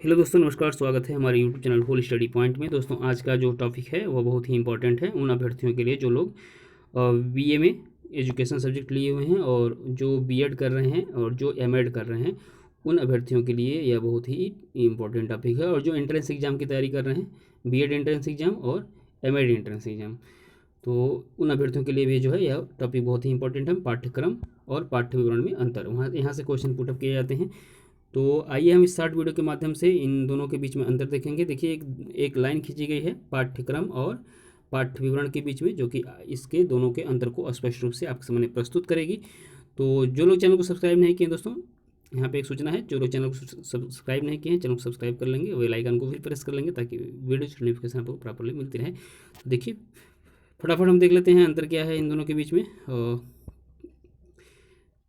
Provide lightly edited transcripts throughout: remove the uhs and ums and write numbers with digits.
Hello दोस्तों, नमस्कार। स्वागत है हमारे YouTube channel Whole Study Point में। दोस्तों, आज का जो टॉपिक है वह बहुत ही इंपॉर्टेंट है उन अभ्यर्थियों के लिए जो लोग बीए में एजुकेशन सब्जेक्ट लिए हुए हैं और जो बीएड कर रहे हैं और जो एमएड कर रहे हैं, उन अभ्यर्थियों के लिए यह बहुत ही इंपॉर्टेंट टॉपिक है। और जो एंट्रेंस एग्ज़ाम की तैयारी कर रहे हैं, बीएड एंट्रेंस एग्ज़ाम और एमएड एंट्रेंस एग्ज़ाम, तो उन अभ्यर्थियों के लिए भी जो है यह टॉपिक बहुत ही इंपॉर्टेंट है। पाठ्यक्रम और पाठ्य विवरण में अंतर, वहाँ यहाँ से क्वेश्चन पुटअप किए जाते हैं। तो आइए हम इस शॉर्ट वीडियो के माध्यम से इन दोनों के बीच में अंतर देखेंगे। देखिए, एक लाइन खींची गई है पाठ्यक्रम और पाठ्य विवरण के बीच में, जो कि इसके दोनों के अंतर को स्पष्ट रूप से आपके सामने प्रस्तुत करेगी। तो जो लोग चैनल को सब्सक्राइब नहीं किए दोस्तों, यहाँ पे एक सूचना है, जो लोग चैनल को सब्सक्राइब नहीं किए हैं चैनल को सब्सक्राइब कर लेंगे, बेल आइकन को भी प्रेस कर लेंगे ताकि वीडियो की नोटिफिकेशन आपको प्रॉपरली मिलती रहे। तो देखिए, फटाफट हम देख लेते हैं अंतर क्या है इन दोनों के बीच में।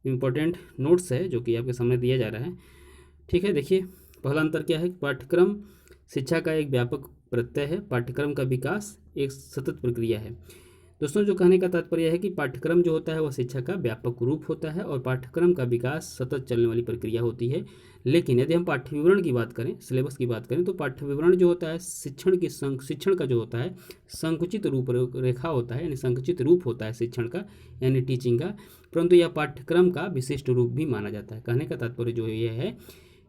इम्पोर्टेंट नोट्स है जो कि आपके सामने दिया जा रहा है। ठीक है, देखिए, पहला अंतर क्या है। पाठ्यक्रम शिक्षा का एक व्यापक प्रत्यय है। पाठ्यक्रम का विकास एक सतत प्रक्रिया है। दोस्तों, जो कहने का तात्पर्य है कि पाठ्यक्रम जो होता है वह शिक्षा का व्यापक रूप होता है और पाठ्यक्रम का विकास सतत चलने वाली प्रक्रिया होती है। लेकिन यदि हम पाठ्य विवरण की बात करें, सिलेबस की बात करें, तो पाठ्य विवरण जो होता है शिक्षण का जो होता है संकुचित रूप रेखा होता है, यानी संकुचित रूप होता है शिक्षण का, यानी टीचिंग का। परंतु यह पाठ्यक्रम का विशिष्ट रूप भी माना जाता है। कहने का तात्पर्य जो ये है,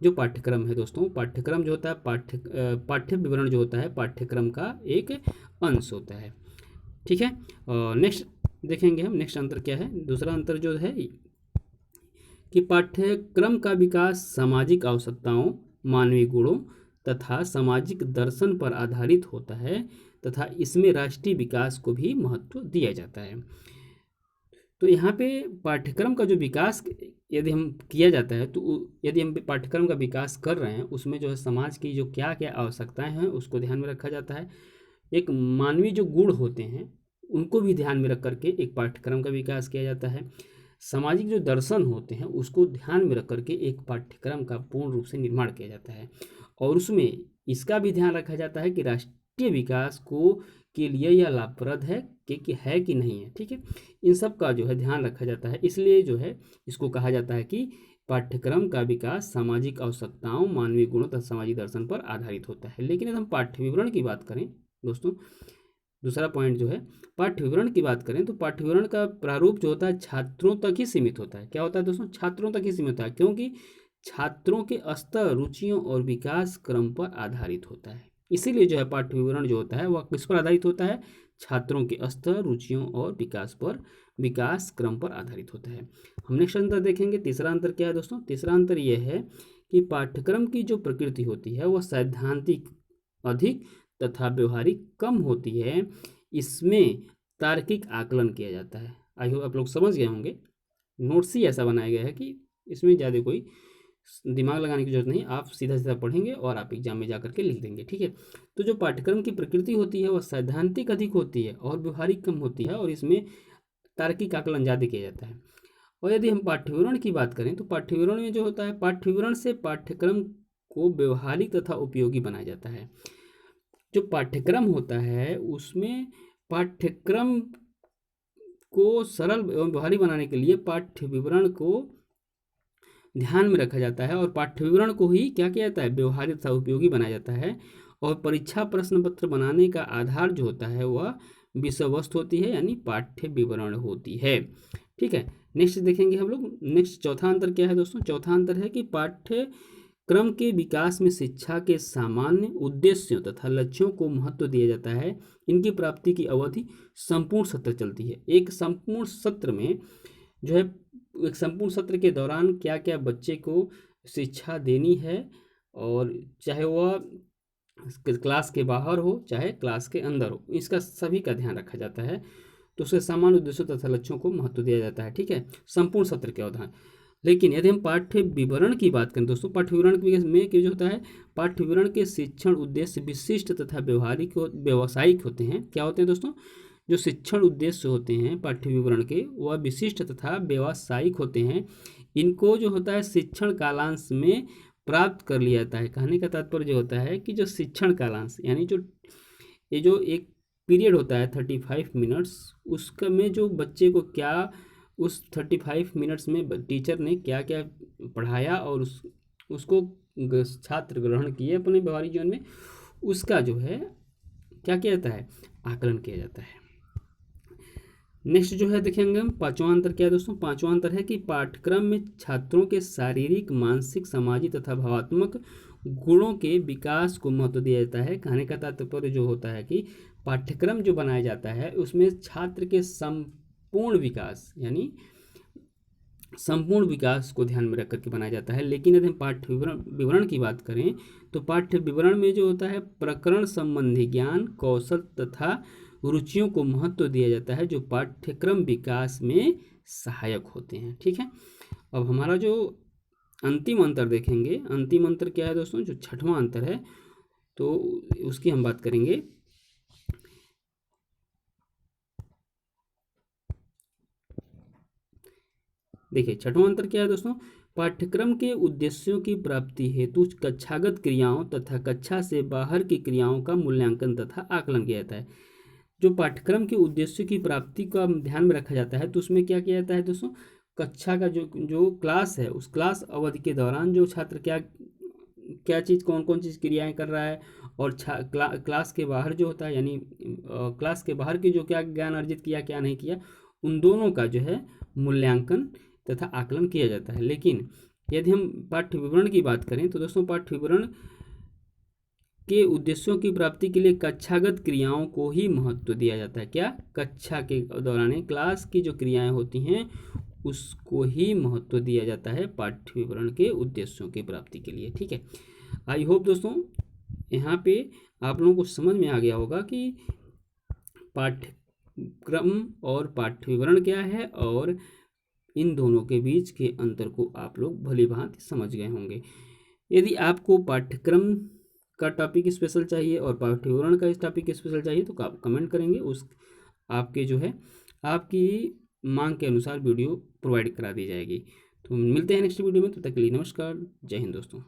जो पाठ्यक्रम है दोस्तों, पाठ्यक्रम जो होता है पाठ्य विवरण जो होता है पाठ्यक्रम का एक अंश होता है। ठीक है, नेक्स्ट देखेंगे हम। नेक्स्ट अंतर क्या है। दूसरा अंतर जो है कि पाठ्यक्रम का विकास सामाजिक आवश्यकताओं, मानवीय गुणों तथा सामाजिक दर्शन पर आधारित होता है तथा इसमें राष्ट्रीय विकास को भी महत्व दिया जाता है। तो यहाँ पे पाठ्यक्रम का जो विकास यदि हम किया जाता है, तो यदि हम पाठ्यक्रम का विकास कर रहे हैं, उसमें जो है समाज की जो क्या क्या आवश्यकताएं हैं उसको ध्यान में रखा जाता है। एक मानवीय जो गुण होते हैं उनको भी ध्यान में रख करके एक पाठ्यक्रम का विकास किया जाता है। सामाजिक जो दर्शन होते हैं उसको ध्यान में रख करके एक पाठ्यक्रम का पूर्ण रूप से निर्माण किया जाता है। और उसमें इसका भी ध्यान रखा जाता है कि राष्ट्रीय विकास को के लिए यह लाभप्रद है कि नहीं है। ठीक है, इन सब का जो है ध्यान रखा जाता है। इसलिए जो है इसको कहा जाता है कि पाठ्यक्रम का विकास सामाजिक आवश्यकताओं, मानवीय गुणों तथा सामाजिक दर्शन पर आधारित होता है। लेकिन यदि हम पाठ्य विवरण की बात करें दोस्तों, दूसरा पॉइंट जो है, पाठ्य विवरण की बात करें तो पाठ्य विवरण का प्रारूप जो होता है छात्रों तक ही सीमित होता है। क्या होता है दोस्तों? छात्रों तक ही सीमित होता है, क्योंकि छात्रों के स्तर, रुचियों और विकास क्रम पर आधारित होता है। इसीलिए जो है पाठ्य विवरण जो होता है वह किस पर आधारित होता है? छात्रों के स्तर, रुचियों और विकास क्रम पर आधारित होता है। हम नेक्स्ट अंतर देखेंगे। तीसरा अंतर क्या है दोस्तों? तीसरा अंतर यह है कि पाठ्यक्रम की जो प्रकृति होती है वह सैद्धांतिक अधिक तथा व्यवहारिक कम होती है। इसमें तार्किक आकलन किया जाता है। आई होप आप लोग समझ गए होंगे। नोट्स ही ऐसा बनाया गया है कि इसमें ज़्यादा कोई दिमाग लगाने की जरूरत नहीं, आप सीधा सीधा पढ़ेंगे और आप एग्जाम में जा करके लिख देंगे। ठीक है, तो जो पाठ्यक्रम की प्रकृति होती है वह सैद्धांतिक अधिक होती है और व्यवहारिक कम होती है, और इसमें तार्किक आकलन ज़्यादा किया जाता है। और यदि हम पाठ्य विवरण की बात करें तो पाठ्य विवरण में जो होता है, पाठ्य विवरण से पाठ्यक्रम को व्यवहारिक तथा उपयोगी बनाया जाता है। जो पाठ्यक्रम होता है उसमें पाठ्यक्रम को सरल एवं व्यवहारिक बनाने के लिए पाठ्य विवरण को ध्यान में रखा जाता है, और पाठ्य विवरण को ही क्या किया जाता है? व्यवहारिक तथा उपयोगी बनाया जाता है। और परीक्षा प्रश्न पत्र बनाने का आधार जो होता है वह विषय वस्तु होती है, यानी पाठ्य विवरण होती है। ठीक है, नेक्स्ट देखेंगे हम लोग। नेक्स्ट चौथा अंतर क्या है दोस्तों? चौथा अंतर है कि पाठ्यक्रम के विकास में शिक्षा के सामान्य उद्देश्यों तथा लक्ष्यों को महत्व दिया जाता है। इनकी प्राप्ति की अवधि संपूर्ण सत्र चलती है। एक संपूर्ण सत्र में जो है, एक संपूर्ण सत्र के दौरान क्या क्या बच्चे को शिक्षा देनी है, और चाहे वह क्लास के बाहर हो चाहे क्लास के अंदर हो, इसका सभी का ध्यान रखा जाता है। तो उसके सामान्य उद्देश्यों तथा लक्ष्यों को महत्व दिया जाता है। ठीक है, संपूर्ण सत्र के अवधान। लेकिन यदि हम पाठ्य विवरण की बात करें दोस्तों, पाठ्य विवरण में क्या जो होता है, पाठ्य विवरण के शिक्षण उद्देश्य विशिष्ट तथा व्यावसायिक होते हैं। क्या होते हैं दोस्तों? जो शिक्षण उद्देश्य होते हैं पाठ्य विवरण के वह विशिष्ट तथा व्यावसायिक होते हैं। इनको जो होता है शिक्षण कालांश में प्राप्त कर लिया जाता है। कहने का तात्पर्य जो होता है कि जो शिक्षण कालांश, यानी जो एक पीरियड होता है 35 मिनट्स, उसका में जो बच्चे को क्या उस 35 मिनट्स में टीचर ने क्या क्या पढ़ाया और उसको छात्र ग्रहण किए अपने व्यवहारिक जीवन में, उसका जो है क्या किया जाता है, आकलन किया जाता है। नेक्स्ट जो है देखेंगे हम, पांचवा अंतर क्या है दोस्तों, पांचवा अंतर है कि पाठ्यक्रम में छात्रों के शारीरिक, मानसिक, सामाजिक तथा भावात्मक गुणों के विकास को महत्व दिया जाता है। कहने का तात्पर्य जो होता है कि पाठ्यक्रम जो बनाया जाता है उसमें छात्र के संपूर्ण विकास, यानी संपूर्ण विकास को ध्यान में रख करके बनाया जाता है। लेकिन यदि हम पाठ्य विवरण की बात करें तो पाठ्य विवरण में जो होता है प्रकरण संबंधी ज्ञान, कौशल तथा रुचियों को महत्व दिया जाता है, जो पाठ्यक्रम विकास में सहायक होते हैं। ठीक है, अब हमारा जो अंतिम अंतर देखेंगे, अंतिम अंतर क्या है दोस्तों, जो छठवां अंतर है तो उसकी हम बात करेंगे। देखिए छठवां अंतर क्या है दोस्तों, पाठ्यक्रम के उद्देश्यों की प्राप्ति हेतु कक्षागत क्रियाओं तथा कक्षा से बाहर की क्रियाओं का मूल्यांकन तथा आकलन किया जाता है। जो पाठ्यक्रम के उद्देश्यों की प्राप्ति का ध्यान में रखा जाता है तो उसमें क्या किया जाता है दोस्तों, कक्षा का जो क्लास है उस क्लास अवधि के दौरान जो छात्र क्या क्या चीज़, कौन कौन चीज़ क्रियाएं कर रहा है, और क्लास के बाहर जो होता है, यानी क्लास के बाहर की जो क्या ज्ञान अर्जित किया क्या नहीं किया, उन दोनों का जो है मूल्यांकन तथा आकलन किया जाता है। लेकिन यदि हम पाठ्य विवरण की बात करें तो दोस्तों पाठ्य विवरण के उद्देश्यों की प्राप्ति के लिए कक्षागत क्रियाओं को ही महत्व दिया जाता है। क्या, कक्षा के दौरान क्लास की जो क्रियाएं होती हैं उसको ही महत्व दिया जाता है पाठ्य विवरण के उद्देश्यों की प्राप्ति के लिए। ठीक है, आई होप दोस्तों यहाँ पे आप लोगों को समझ में आ गया होगा कि पाठ्यक्रम और पाठ्य विवरण क्या है, और इन दोनों के बीच के अंतर को आप लोग भली भांति समझ गए होंगे। यदि आपको पाठ्यक्रम का टॉपिक स्पेशल चाहिए और पाठ्य विवरण का इस टॉपिक स्पेशल चाहिए तो आप कमेंट करेंगे, उस आपके जो है आपकी मांग के अनुसार वीडियो प्रोवाइड करा दी जाएगी। तो मिलते हैं नेक्स्ट वीडियो में, तब तक के लिए नमस्कार, जय हिंद दोस्तों।